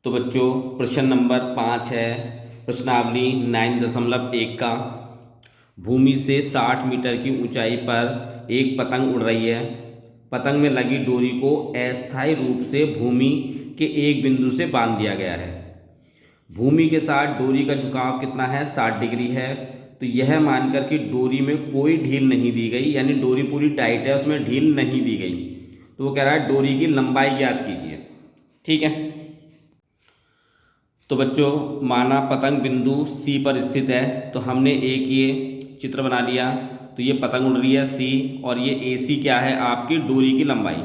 तो बच्चों प्रश्न नंबर 5 है, प्रश्नावली 9.1 का। भूमि से 60 मीटर की ऊंचाई पर एक पतंग उड़ रही है। पतंग में लगी डोरी को अस्थायी रूप से भूमि के एक बिंदु से बांध दिया गया है। भूमि के साथ डोरी का झुकाव कितना है? 60 डिग्री है। तो यह मानकर कि डोरी में कोई ढील नहीं दी गई, यानी डोरी पूरी टाइट है, उसमें ढील नहीं दी गई, तो वो कह रहा है डोरी की लंबाई ज्ञात कीजिए। ठीक है, तो बच्चों माना पतंग बिंदु सी पर स्थित है, तो हमने एक ये चित्र बना लिया। तो ये पतंग उड़ रही है सी, और ये ए सी क्या है? आपकी डोरी की लंबाई।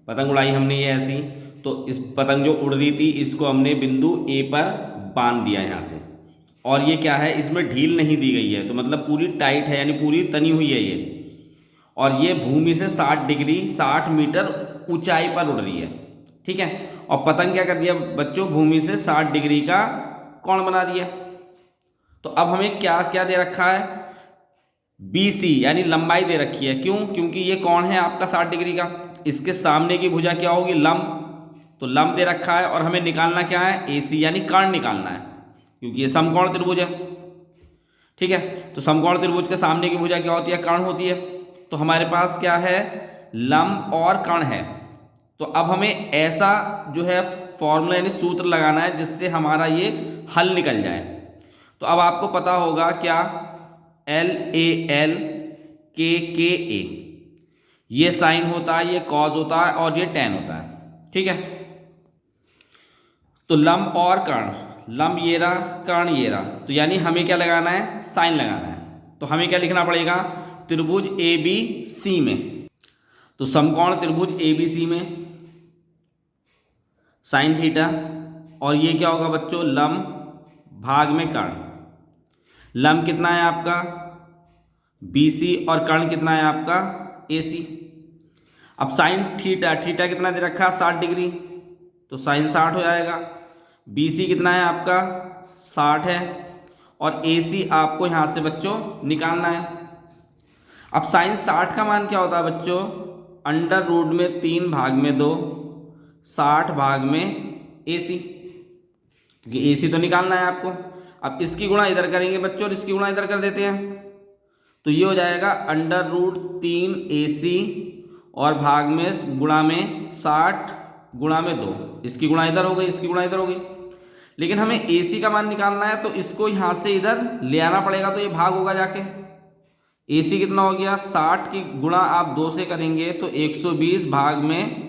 पतंग उड़ाई हमने ये ऐसी, तो इस पतंग जो उड़ रही थी इसको हमने बिंदु ए पर बांध दिया यहाँ से। और ये क्या है? इसमें ढील नहीं दी गई है, तो मतलब पूरी टाइट है, यानी पूरी तनी हुई है ये। और ये भूमि से 60 डिग्री 60 मीटर ऊंचाई पर उड़ रही है। ठीक है, और पतंग क्या कर दिया बच्चों? भूमि से 60 डिग्री का कोण बना दिया। तो अब हमें क्या क्या दे रखा है? बी सी, यानी लंबाई दे रखी है। क्यों? क्योंकि ये कोण है आपका 60 डिग्री का। इसके सामने की भुजा क्या होगी? लंब। तो लंब दे रखा है, और हमें निकालना क्या है? ए सी, यानी कर्ण निकालना है, क्योंकि ये समकोण त्रिभुज है। ठीक है, तो समकोण त्रिभुज के सामने की भुजा क्या होती है? कर्ण होती है। तो हमारे पास क्या है? लंब और कर्ण है। तो अब हमें ऐसा जो है फॉर्मूला यानी सूत्र लगाना है जिससे हमारा ये हल निकल जाए। तो अब आपको पता होगा क्या? एल ए एल के ए, ये साइन होता है, ये कॉज होता है, और ये टेन होता है। ठीक है, तो लंब और कर्ण, लंब ये रहा, कर्ण ये रहा, तो यानी हमें क्या लगाना है? साइन लगाना है। तो हमें क्या लिखना पड़ेगा? त्रिभुज ए बी सी में, तो समकोण त्रिभुज ए बी सी में साइन थीटा, और ये क्या होगा बच्चों? लंब भाग में कर्ण। लंब कितना है आपका? बी सी, और कर्ण कितना है आपका? ए सी। अब साइन थीटा, थीटा कितना दे रखा है? 60 डिग्री, तो साइन 60 हो जाएगा। बी सी कितना है आपका? 60 है, और ए सी आपको यहाँ से बच्चों निकालना है। अब साइन 60 का मान क्या होता है बच्चों? अंडर रूट में 3 भाग में 2, 60 भाग में ए सी, क्योंकि ए सी तो निकालना है आपको। अब इसकी गुणा इधर करेंगे बच्चों, और इसकी गुणा इधर कर देते हैं, तो ये हो जाएगा अंडर रूट 3 ए सी, और भाग में गुणा में 60 गुणा में 2, इसकी गुणा इधर हो गई, इसकी गुणा इधर हो गई। लेकिन हमें ए सी का मान निकालना है, तो इसको यहाँ से इधर ले आना पड़ेगा, तो ये भाग होगा जाके। ए सी कितना हो गया? 60 की गुणा आप 2 से करेंगे तो 120 भाग में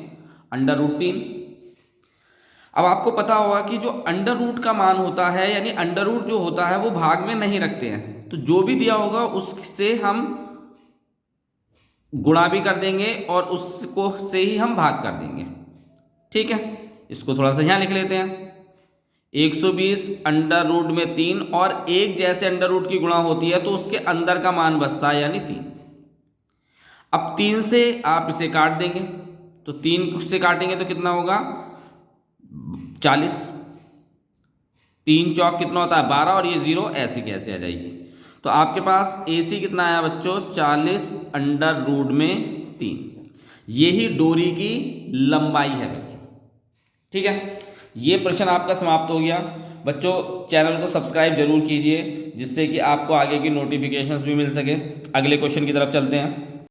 अंडर रूट 3। अब आपको पता होगा कि जो अंडर रूट का मान होता है, यानी अंडर रूट जो होता है वो भाग में नहीं रखते हैं, तो जो भी दिया होगा उससे हम गुणा भी कर देंगे, और उसको से ही हम भाग कर देंगे। ठीक है, इसको थोड़ा सा यहाँ लिख लेते हैं। 120 अंडर रूट में 3, और एक जैसे अंडर रूट की गुणा होती है तो उसके अंदर का मान बचता है, यानी 3। अब 3 से आप इसे काट देंगे, तो 3 से काटेंगे तो कितना होगा? 40। 3 चौक कितना होता है? 12, और ये 0 ऐसे कैसे आ जाएगी? तो आपके पास ए सी कितना आया बच्चों? 40 अंडर रूट में 3। यही डोरी की लंबाई है बच्चों। ठीक है, ये प्रश्न आपका समाप्त हो गया। बच्चों चैनल को सब्सक्राइब जरूर कीजिए, जिससे कि आपको आगे की नोटिफिकेशंस भी मिल सके। अगले क्वेश्चन की तरफ चलते हैं।